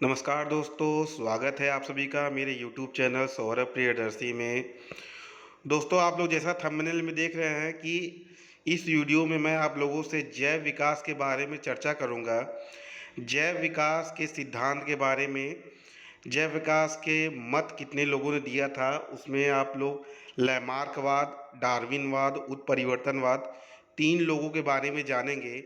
नमस्कार दोस्तों, स्वागत है आप सभी का मेरे YouTube चैनल सौरभ प्रियदर्शी में। दोस्तों, आप लोग जैसा थंबनेल में देख रहे हैं कि इस वीडियो में मैं आप लोगों से जैव विकास के बारे में चर्चा करूंगा। जैव विकास के सिद्धांत के बारे में, जैव विकास के मत कितने लोगों ने दिया था, उसमें आप लोग लैमार्कवाद, डार्विनवाद, उत्परिवर्तनवाद 3 लोगों के बारे में जानेंगे।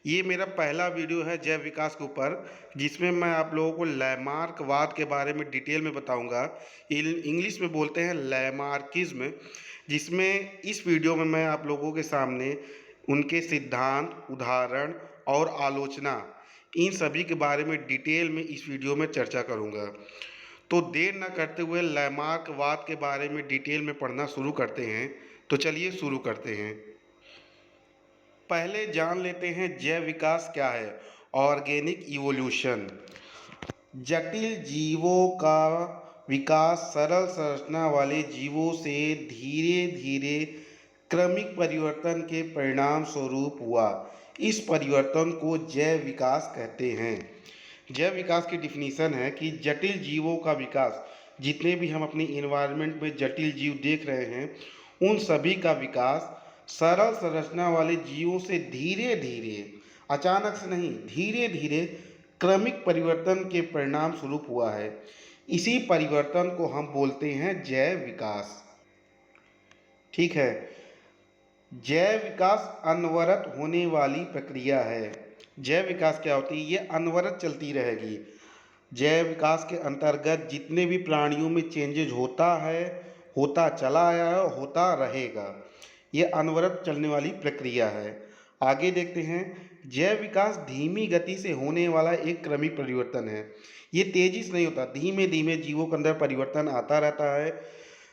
ये मेरा पहला वीडियो है जैव विकास के ऊपर, जिसमें मैं आप लोगों को लैमार्कवाद के बारे में डिटेल में बताऊंगा। इंग्लिश में बोलते हैं लैमार्किज्म, जिसमें इस वीडियो में मैं आप लोगों के सामने उनके सिद्धांत, उदाहरण और आलोचना, इन सभी के बारे में डिटेल में इस वीडियो में चर्चा करूंगा। तो देर न करते हुए लैमार्कवाद के बारे में डिटेल में पढ़ना शुरू करते हैं। तो चलिए शुरू करते हैं। पहले जान लेते हैं जैव विकास क्या है। ऑर्गेनिक इवोल्यूशन, जटिल जीवों का विकास सरल संरचना वाले जीवों से धीरे धीरे क्रमिक परिवर्तन के परिणाम स्वरूप हुआ। इस परिवर्तन को जैव विकास कहते हैं। जैव विकास की डिफिनीशन है कि जटिल जीवों का विकास, जितने भी हम अपने इन्वायरमेंट में जटिल जीव देख रहे हैं, उन सभी का विकास सरल संरचना वाले जीवों से धीरे धीरे, अचानक से नहीं, धीरे धीरे क्रमिक परिवर्तन के परिणाम स्वरूप हुआ है। इसी परिवर्तन को हम बोलते हैं जैव विकास। ठीक है। जैव विकास अनवरत होने वाली प्रक्रिया है। जैव विकास क्या होती है? ये अनवरत चलती रहेगी। जैव विकास के अंतर्गत जितने भी प्राणियों में चेंजेज होता है, होता चला आया है, होता रहेगा। ये अनवरत चलने वाली प्रक्रिया है। आगे देखते हैं। जैव विकास धीमी गति से होने वाला एक क्रमिक परिवर्तन है। ये तेजी से नहीं होता, धीमे धीमे जीवों के अंदर परिवर्तन आता रहता है।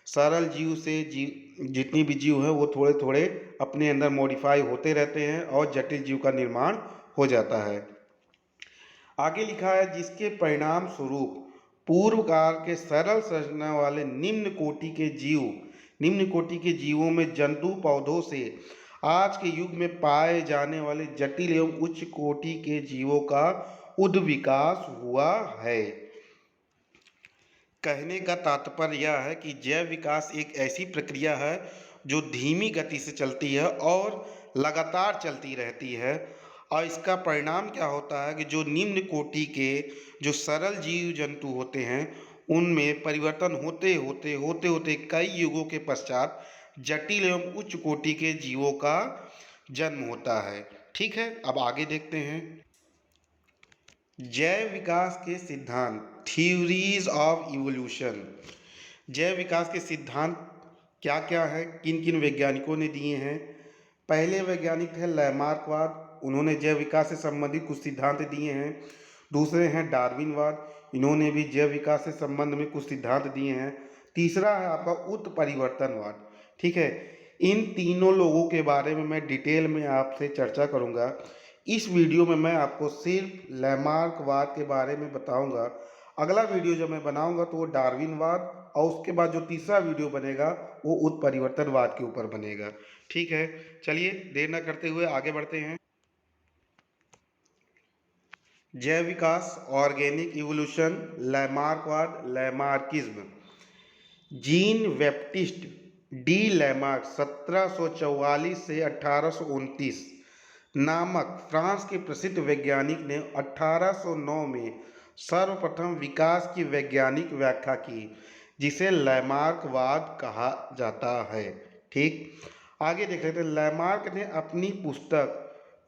सरल जीव से जितनी भी जीव है वो थोड़े थोड़े अपने अंदर मॉडिफाई होते रहते हैं और जटिल जीव का निर्माण हो जाता है। आगे लिखा है, जिसके परिणाम स्वरूप पूर्व काल के सरल संरचना वाले निम्न कोटि के जीवों में जंतु पौधों से आज के युग में पाए जाने वाले जटिल एवं उच्च कोटि के जीवों का उद्विकास हुआ है। कहने का तात्पर्य यह है कि जैव विकास एक ऐसी प्रक्रिया है जो धीमी गति से चलती है और लगातार चलती रहती है। और इसका परिणाम क्या होता है कि जो निम्न कोटि के जो सरल जीव जंतु होते हैं, उनमें परिवर्तन होते होते कई युगों के पश्चात जटिल एवं उच्च कोटि के जीवों का जन्म होता है। ठीक है, अब आगे देखते हैं। जैव विकास के सिद्धांत, थ्योरीज ऑफ इवोल्यूशन। जैव विकास के सिद्धांत क्या क्या है, किन किन वैज्ञानिकों ने दिए हैं? पहले वैज्ञानिक थे लैमार्कवाद, उन्होंने जैव विकास से संबंधित कुछ सिद्धांत दिए हैं। दूसरे हैं डार्विनवाद, इन्होंने भी जैव विकास से संबंध में कुछ सिद्धांत दिए हैं। तीसरा है आपका उत्परिवर्तनवाद। ठीक है, इन तीनों लोगों के बारे में मैं डिटेल में आपसे चर्चा करूंगा। इस वीडियो में मैं आपको सिर्फ लैमार्कवाद के बारे में बताऊंगा। अगला वीडियो जब मैं बनाऊंगा तो वो डार्विनवाद, और उसके बाद जो तीसरा वीडियो बनेगा वो उत्परिवर्तनवाद के ऊपर बनेगा। ठीक है, चलिए देर न करते हुए आगे बढ़ते हैं। जैव विकास, ऑर्गेनिक इवोल्यूशन, लैमार्कवाद, Lamarckism. Jean Baptiste de Lamarck 1744 से 1829 नामक फ्रांस के प्रसिद्ध वैज्ञानिक ने 1809 में सर्वप्रथम विकास की वैज्ञानिक व्याख्या की, जिसे लैमार्कवाद कहा जाता है। ठीक, आगे देख लेते हैं। लैमार्क ने अपनी पुस्तक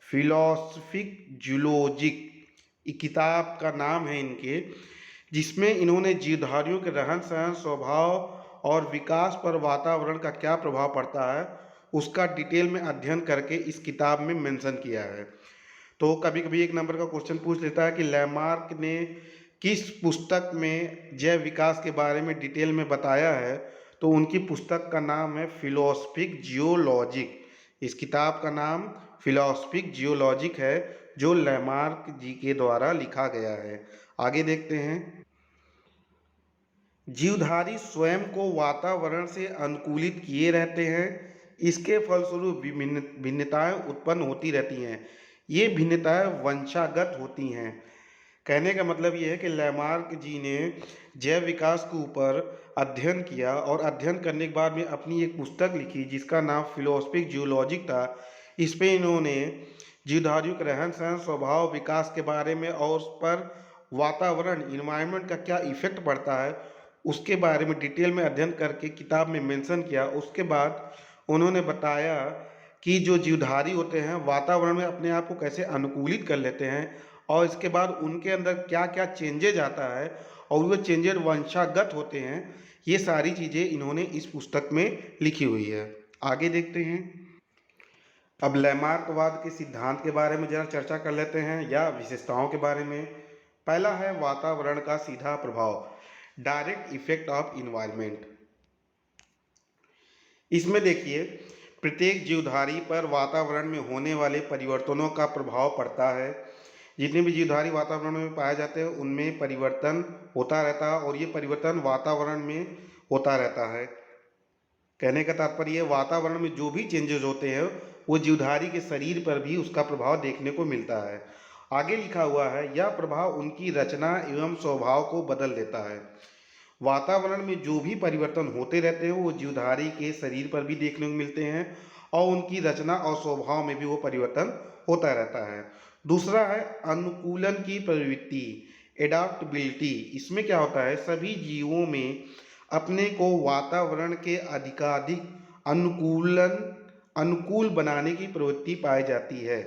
फिलोसफिक जूलॉजिक, किताब का नाम है इनके, जिसमें इन्होंने जीवधारियों के रहन सहन, स्वभाव और विकास पर वातावरण का क्या प्रभाव पड़ता है, उसका डिटेल में अध्ययन करके इस किताब में मेंशन किया है। तो कभी कभी एक नंबर का क्वेश्चन पूछ लेता है कि लैमार्क ने किस पुस्तक में जैव विकास के बारे में डिटेल में बताया है, तो उनकी पुस्तक का नाम है फिलोसफिक जियोलॉजिक। इस किताब का नाम फिलोसफिक जियोलॉजिक है, जो लैमार्क जी के द्वारा लिखा गया है। आगे देखते हैं। जीवधारी स्वयं को वातावरण से अनुकूलित किए रहते हैं, इसके फलस्वरूप विभिन्न भिन्नताएं उत्पन्न होती रहती हैं। ये भिन्नताएं वंशागत होती हैं। कहने का मतलब ये है कि लैमार्क जी ने जैव विकास के ऊपर अध्ययन किया और अध्ययन करने के बाद में अपनी एक पुस्तक लिखी जिसका नाम फिलोसफिक जियोलॉजिक था। इस पे इन्होंने जीवधारियों के रहन सहन, स्वभाव, विकास के बारे में और उस पर वातावरण, इन्वायरमेंट का क्या इफेक्ट पड़ता है उसके बारे में डिटेल में अध्ययन करके किताब में मेंशन किया। उसके बाद उन्होंने बताया कि जो जीवधारी होते हैं वातावरण में अपने आप को कैसे अनुकूलित कर लेते हैं और इसके बाद उनके अंदर क्या क्या चेंजेज आता है और वो चेंजेज वंशागत होते हैं। ये सारी चीज़ें इन्होंने इस पुस्तक में लिखी हुई है। आगे देखते हैं। अब लैमार्कवाद के सिद्धांत के बारे में जरा चर्चा कर लेते हैं या विशेषताओं के बारे में। पहला है वातावरण का सीधा प्रभाव, डायरेक्ट इफेक्ट ऑफ इन्वायरमेंट। इसमें देखिए प्रत्येक जीवधारी पर वातावरण में होने वाले परिवर्तनों का प्रभाव पड़ता है। जितने भी जीवधारी वातावरण में पाए जाते हैं उनमें परिवर्तन होता रहता है और ये परिवर्तन वातावरण में होता रहता है। कहने का तात्पर्य वातावरण में जो भी चेंजेस होते हैं वो जीवधारी के शरीर पर भी उसका प्रभाव देखने को मिलता है। आगे लिखा हुआ है यह प्रभाव उनकी रचना एवं स्वभाव को बदल देता है। वातावरण में जो भी परिवर्तन होते रहते हैं वो जीवधारी के शरीर पर भी देखने को मिलते हैं और उनकी रचना और स्वभाव में भी वो परिवर्तन होता रहता है। दूसरा है अनुकूलन की प्रवृत्ति, एडाप्टेबिलिटी। इसमें क्या होता है सभी जीवों में अपने को वातावरण के अधिकाधिक अनुकूल बनाने की प्रवृत्ति पाई जाती है।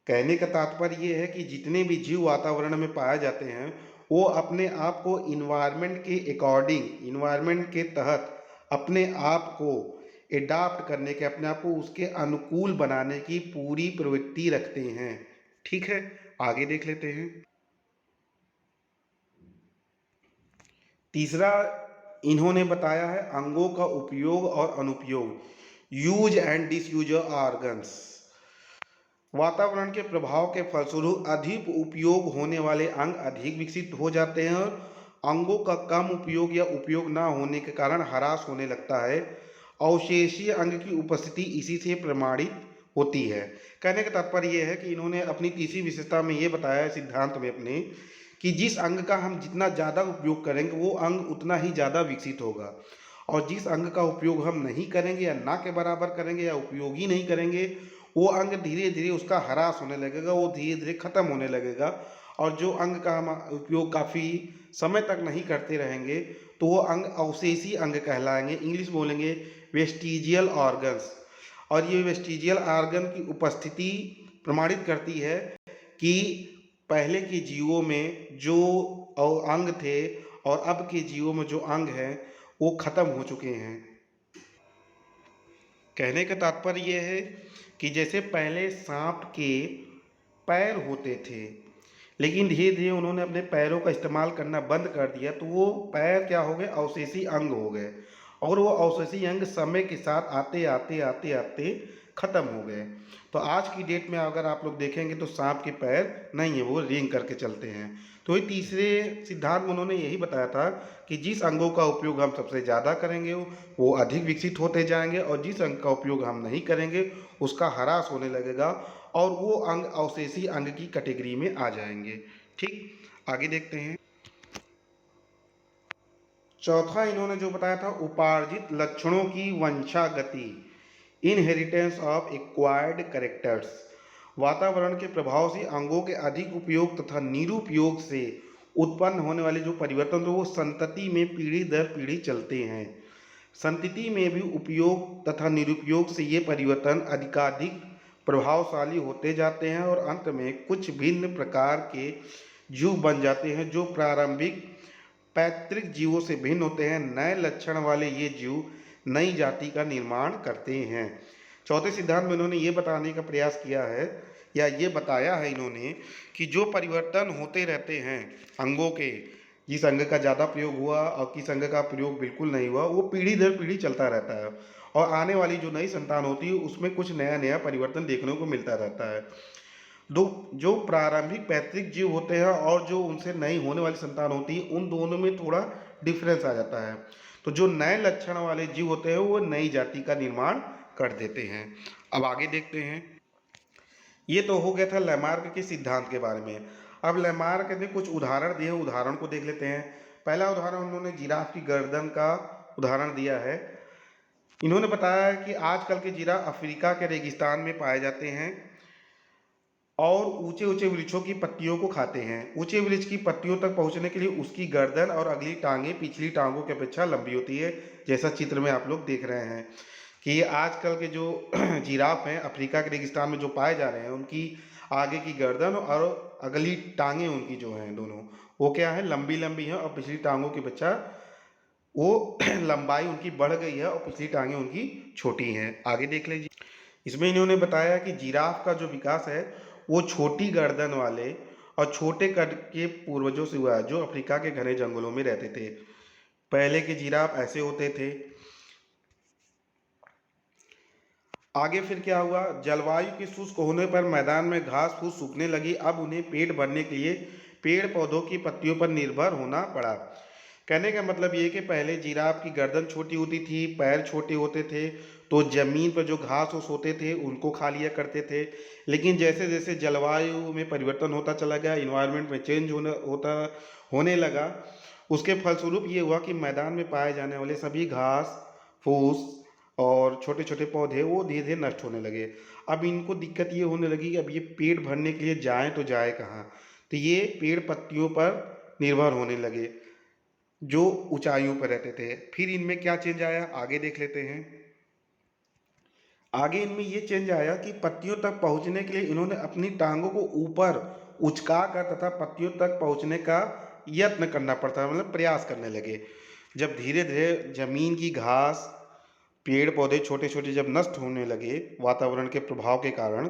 कहने का तात्पर्य ये है कि जितने भी जीव वातावरण में पाए जाते हैं वो अपने आप को इन्वायरमेंट के अकॉर्डिंग, इन्वायरमेंट के तहत अपने आप को एडाप्ट करने के, अपने आप को उसके अनुकूल बनाने की पूरी प्रवृत्ति रखते हैं। ठीक है, आगे देख लेते हैं। तीसरा इन्होंने बताया है अंगों का उपयोग और अनुपयोग, use and disuse of organs. वातावरण के प्रभाव के फलस्वरूप अधिक उपयोग होने वाले अंग अधिक विकसित हो जाते हैं और अंगों का कम उपयोग या उपयोग ना होने के कारण ह्रास होने लगता है। अवशेषीय अंग की उपस्थिति इसी से प्रमाणित होती है। कहने का तात्पर्य यह है कि इन्होंने अपनी तीसरी विशेषता में ये बताया है सिद्धांत में अपने कि जिस अंग का हम जितना ज़्यादा उपयोग करेंगे वो अंग उतना ही ज़्यादा विकसित होगा और जिस अंग का उपयोग हम नहीं करेंगे या ना के बराबर करेंगे या उपयोग ही नहीं करेंगे वो अंग धीरे धीरे उसका ह्रास होने लगेगा, वो धीरे धीरे खत्म होने लगेगा। और जो अंग का हम उपयोग काफ़ी समय तक नहीं करते रहेंगे तो वो अंग अवशेषी अंग कहलाएंगे। इंग्लिश बोलेंगे वेस्टिजियल ऑर्गन्स। और ये वेस्टिजियल ऑर्गन की उपस्थिति प्रमाणित करती है कि पहले के जीवों में जो अंग थे और अब के जीवों में जो अंग हैं वो खत्म हो चुके हैं। कहने का तात्पर्य यह है कि जैसे पहले सांप के पैर होते थे लेकिन धीरे धीरे उन्होंने अपने पैरों का इस्तेमाल करना बंद कर दिया तो वो पैर क्या हो गए, अवशेषी अंग हो गए और वो अवशेषी अंग समय के साथ आते आते आते आते खत्म हो गए। तो आज की डेट में अगर आप लोग देखेंगे तो सांप के पैर नहीं है, वो रेंग करके चलते हैं। तो ये तीसरे सिद्धांत में उन्होंने यही बताया था कि जिस अंगों का उपयोग हम सबसे ज़्यादा करेंगे वो अधिक विकसित होते जाएंगे और जिस अंग का उपयोग हम नहीं करेंगे उसका ह्रास होने लगेगा और वो अंग अवशेषी अंग की कैटेगरी में आ जाएंगे। ठीक, आगे देखते हैं। चौथा इन्होंने जो बताया था उपार्जित लक्षणों की वंशागति, इनहेरिटेंस ऑफ एक्वायर्ड कैरेक्टर्स। वातावरण के प्रभाव से अंगों के अधिक उपयोग तथा निरुपयोग से उत्पन्न होने वाले जो परिवर्तन तो वो संतति में पीढ़ी दर पीढ़ी चलते हैं। संतति में भी उपयोग तथा निरुपयोग से ये परिवर्तन अधिकाधिक प्रभावशाली होते जाते हैं और अंत में कुछ भिन्न प्रकार के जीव बन जाते हैं जो प्रारंभिक पैतृक जीवों से भिन्न होते हैं। नए लक्षण वाले ये जीव नई जाति का निर्माण करते हैं। चौथे सिद्धांत में इन्होंने ये बताने का प्रयास किया है या ये बताया है इन्होंने कि जो परिवर्तन होते रहते हैं अंगों के, जिस अंग का ज़्यादा प्रयोग हुआ और किस अंग का प्रयोग बिल्कुल नहीं हुआ, वो पीढ़ी दर पीढ़ी चलता रहता है और आने वाली जो नई संतान होती है उसमें कुछ नया नया परिवर्तन देखने को मिलता रहता है। जो प्रारंभिक पैतृक जीव होते हैं और जो उनसे नई होने वाली संतान होती है उन दोनों में थोड़ा डिफरेंस आ जाता है। तो जो नए लक्षण वाले जीव होते हैं वो नई जाति का निर्माण कर देते हैं। अब आगे देखते हैं। ये तो हो गया था लैमार्क के सिद्धांत के बारे में। अब लैमार्क ने कुछ उदाहरण दिए, उदाहरण को देख लेते हैं। पहला उदाहरण उन्होंने जिराफ की गर्दन का उदाहरण दिया है। इन्होंने बताया है कि आजकल के जिराफ अफ्रीका के रेगिस्तान में पाए जाते हैं और ऊंचे ऊंचे वृक्षों की पत्तियों को खाते हैं। ऊंचे वृक्ष की पत्तियों तक पहुंचने के लिए उसकी गर्दन और अगली टांगें पिछली टांगों की अपेक्षा लंबी होती है, जैसा चित्र में आप लोग देख रहे हैं कि आजकल के जो जिराफ हैं अफ्रीका के रेगिस्तान में जो पाए जा रहे हैं, उनकी आगे की गर्दन और अगली टांगें उनकी जो हैं दोनों, वो क्या है, लंबी लंबी हैं और पिछली टांगों की अपेक्षा वो लंबाई उनकी बढ़ गई है और पिछली टांगें उनकी छोटी हैं। आगे देख लीजिए। इसमें इन्होंने बताया कि जिराफ का जो विकास है वो छोटी गर्दन वाले और छोटे कद के पूर्वजों से हुआ है, जो अफ्रीका के घने जंगलों में रहते थे। पहले के जिराफ ऐसे होते थे। आगे फिर क्या हुआ, जलवायु के शुष्क होने पर मैदान में घास फूस सूखने लगी। अब उन्हें पेट भरने के लिए पेड़ पौधों की पत्तियों पर निर्भर होना पड़ा। कहने का मतलब ये कि पहले जिराफ की गर्दन छोटी होती थी, पैर छोटे होते थे, तो जमीन पर जो घास फूस होते थे उनको खा लिया करते थे। लेकिन जैसे जैसे जलवायु में परिवर्तन होता चला गया, इन्वायरमेंट में चेंज होने लगा, उसके फलस्वरूप ये हुआ कि मैदान में पाए जाने वाले सभी घास फूस और छोटे छोटे पौधे वो धीरे धीरे नष्ट होने लगे। अब इनको दिक्कत ये होने लगी कि अब ये पेट भरने के लिए जाए तो जाए कहाँ, तो ये पेड़ पत्तियों पर निर्भर होने लगे जो ऊंचाइयों पर रहते थे। फिर इनमें क्या चेंज आया, आगे देख लेते हैं। आगे इनमें ये चेंज आया कि पत्तियों तक पहुंचने के लिए इन्होंने अपनी टांगों को ऊपर उचका कर तथा पत्तियों तक पहुंचने का यत्न करना पड़ता, मतलब प्रयास करने लगे। जब धीरे धीरे जमीन की घास पेड़ पौधे छोटे छोटे जब नष्ट होने लगे वातावरण के प्रभाव के कारण,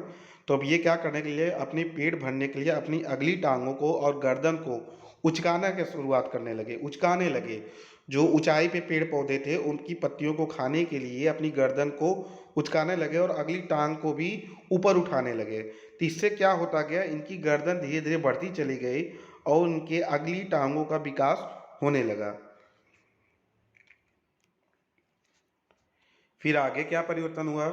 तो अब ये क्या करने के लिए अपनी पेट भरने के लिए अपनी अगली टांगों को और गर्दन को उचकाने की शुरुआत करने लगे, उचकाने लगे। जो ऊंचाई पे पेड़ पौधे थे उनकी पत्तियों को खाने के लिए अपनी गर्दन को उचकाने लगे और अगली टांग को भी ऊपर उठाने लगे। तो इससे क्या होता गया, इनकी गर्दन धीरे धीरे बढ़ती चली गई और उनके अगली टांगों का विकास होने लगा। फिर आगे क्या परिवर्तन हुआ,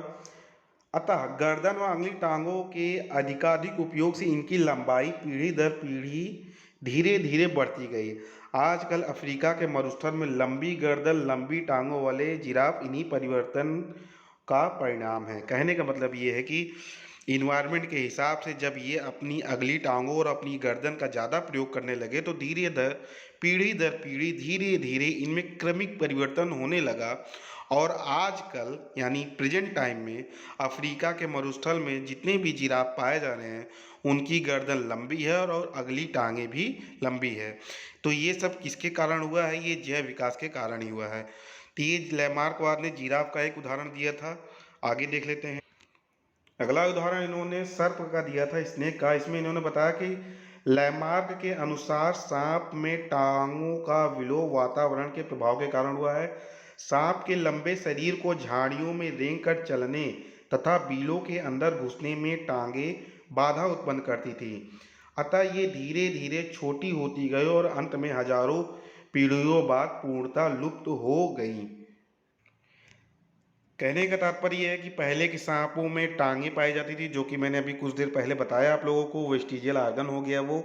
अतः गर्दन व अगली टांगों के अधिकाधिक उपयोग से इनकी लंबाई पीढ़ी दर पीढ़ी धीरे धीरे बढ़ती गई। आजकल अफ्रीका के मरुस्थल में लंबी गर्दन लंबी टांगों वाले जिराफ इन्हीं परिवर्तन का परिणाम है। कहने का मतलब ये है कि इन्वायरमेंट के हिसाब से जब ये अपनी अगली टांगों और अपनी गर्दन का ज़्यादा प्रयोग करने लगे तो पीढ़ी दर पीढ़ी धीरे धीरे इनमें क्रमिक परिवर्तन होने लगा। और आजकल यानी प्रेजेंट टाइम में अफ्रीका के मरुस्थल में जितने भी जिराफ पाए जा रहे हैं उनकी गर्दन लंबी है और अगली टांगें भी लंबी है। तो ये सब किसके कारण हुआ है, ये जैव विकास के कारण ही हुआ है। तो ये लैमार्कवाद ने जिराफ का एक उदाहरण दिया था। आगे देख लेते हैं। अगला उदाहरण इन्होंने सर्प का दिया था, स्नेक का। इसमें इन्होंने बताया कि लैमार्क के अनुसार सांप में टांगों का विलोप वातावरण के प्रभाव के कारण हुआ है। सांप के लंबे शरीर को झाड़ियों में रेंग कर चलने तथा बिलों के अंदर घुसने में टांगे बाधा उत्पन्न करती थी। अतः ये धीरे धीरे छोटी होती गई और अंत में हजारों पीढ़ियों बाद पूर्णतः लुप्त हो गई। कहने का तात्पर्य है कि पहले के सांपों में टांगे पाई जाती थी, जो कि मैंने अभी कुछ देर पहले बताया आप लोगों को, वेस्टिजियल आर्गन हो गया वो।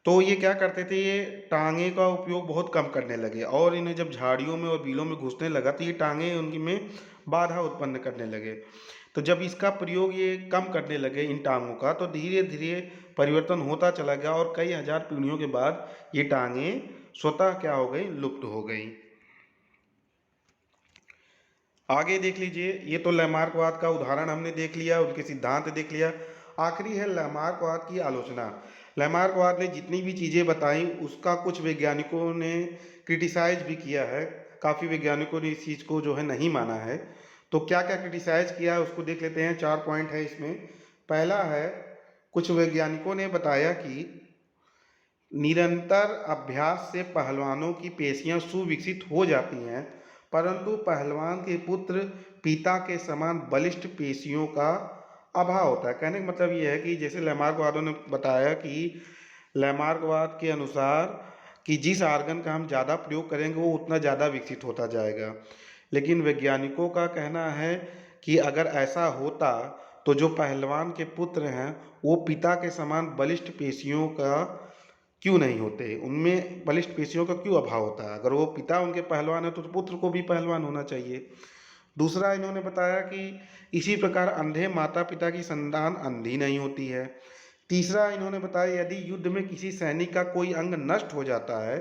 तो ये क्या करते थे, ये टांगे का उपयोग बहुत कम करने लगे और इन्हें जब झाड़ियों में और बिलों में घुसने लगा तो ये टांगे उनकी में बाधा उत्पन्न करने लगे। तो जब इसका प्रयोग ये कम करने लगे इन टांगों का, तो धीरे धीरे परिवर्तन होता चला गया और कई हजार पीढ़ियों के बाद ये टांगे स्वतः क्या हो गई, लुप्त हो गई। आगे देख लीजिए। ये तो लैमार्कवाद का उदाहरण हमने देख लिया, उनके सिद्धांत देख लिया। आखिरी है लैमार्कवाद की आलोचना। लैमार्कवाद ने जितनी भी चीज़ें बताई उसका कुछ वैज्ञानिकों ने क्रिटिसाइज भी किया है। काफ़ी वैज्ञानिकों ने इस चीज़ को जो है नहीं माना है। तो क्या क्या क्रिटिसाइज किया है उसको देख लेते हैं। 4 पॉइंट है इसमें। पहला है, कुछ वैज्ञानिकों ने बताया कि निरंतर अभ्यास से पहलवानों की पेशियां सुविकसित हो जाती हैं, परंतु पहलवान के पुत्र पिता के समान बलिष्ठ पेशियों का अभाव होता है। कहने का मतलब ये है कि जैसे लैमार्कवादियों ने बताया कि लैमार्कवाद के अनुसार कि जिस आर्गन का हम ज़्यादा प्रयोग करेंगे वो उतना ज़्यादा विकसित होता जाएगा। लेकिन वैज्ञानिकों का कहना है कि अगर ऐसा होता तो जो पहलवान के पुत्र हैं वो पिता के समान बलिष्ठ पेशियों का क्यों नहीं होते, उनमें बलिष्ठ पेशियों का क्यों अभाव होता है। अगर वो पिता उनके पहलवान है तो पुत्र को भी पहलवान होना चाहिए। दूसरा इन्होंने बताया कि इसी प्रकार अंधे माता पिता की संतान अंधी नहीं होती है। तीसरा इन्होंने बताया यदि युद्ध में किसी सैनिक का कोई अंग नष्ट हो जाता है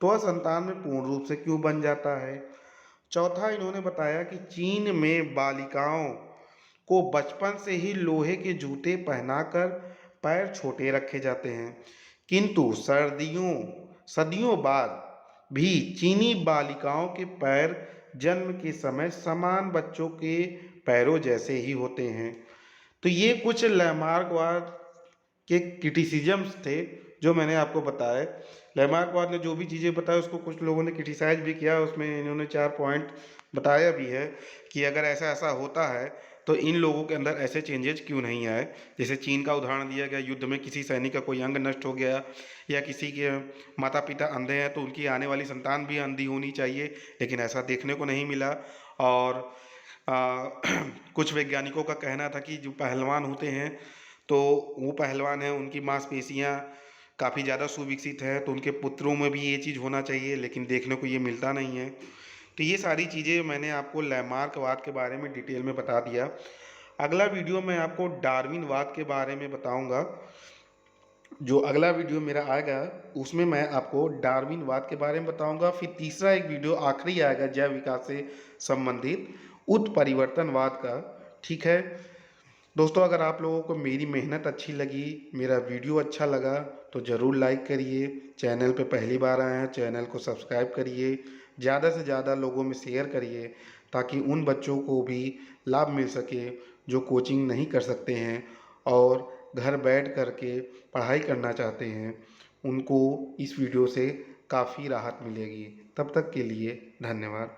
तो वह संतान में पूर्ण रूप से क्यों बन जाता है। चौथा इन्होंने बताया कि चीन में बालिकाओं को बचपन से ही लोहे के जूते पहनाकर पैर छोटे रखे जाते हैं, किंतु सदियों बाद भी चीनी बालिकाओं के पैर जन्म के समय समान बच्चों के पैरों जैसे ही होते हैं। तो ये कुछ लैमार्कवाद के क्रिटिसिजम्स थे जो मैंने आपको बताए। लैमार्कवाद ने जो भी चीज़ें बताई उसको कुछ लोगों ने क्रिटिसाइज भी किया, उसमें इन्होंने 4 पॉइंट बताया भी है कि अगर ऐसा ऐसा होता है तो इन लोगों के अंदर ऐसे चेंजेज क्यों नहीं आए। जैसे चीन का उदाहरण दिया गया, युद्ध में किसी सैनिक का कोई अंग नष्ट हो गया या किसी के माता पिता अंधे हैं तो उनकी आने वाली संतान भी अंधी होनी चाहिए, लेकिन ऐसा देखने को नहीं मिला। और कुछ वैज्ञानिकों का कहना था कि जो पहलवान होते हैं तो वो पहलवान हैं उनकी मांसपेशियाँ काफ़ी ज़्यादा सुविकसित है तो उनके पुत्रों में भी ये चीज़ होना चाहिए, लेकिन देखने को ये मिलता नहीं है। तो ये सारी चीज़ें मैंने आपको लैमार्कवाद के बारे में डिटेल में बता दिया। अगला वीडियो मैं आपको डार्विनवाद के बारे में बताऊंगा। जो अगला वीडियो मेरा आएगा उसमें मैं आपको डार्विनवाद के बारे में बताऊंगा। फिर तीसरा एक वीडियो आखिरी आएगा जैव विकास से संबंधित उत्परिवर्तनवाद का। ठीक है दोस्तों, अगर आप लोगों को मेरी मेहनत अच्छी लगी, मेरा वीडियो अच्छा लगा तो ज़रूर लाइक करिए। चैनल पे पहली बार आए हैं चैनल को सब्सक्राइब करिए, ज़्यादा से ज़्यादा लोगों में शेयर करिए ताकि उन बच्चों को भी लाभ मिल सके जो कोचिंग नहीं कर सकते हैं और घर बैठ कर के पढ़ाई करना चाहते हैं। उनको इस वीडियो से काफ़ी राहत मिलेगी। तब तक के लिए धन्यवाद।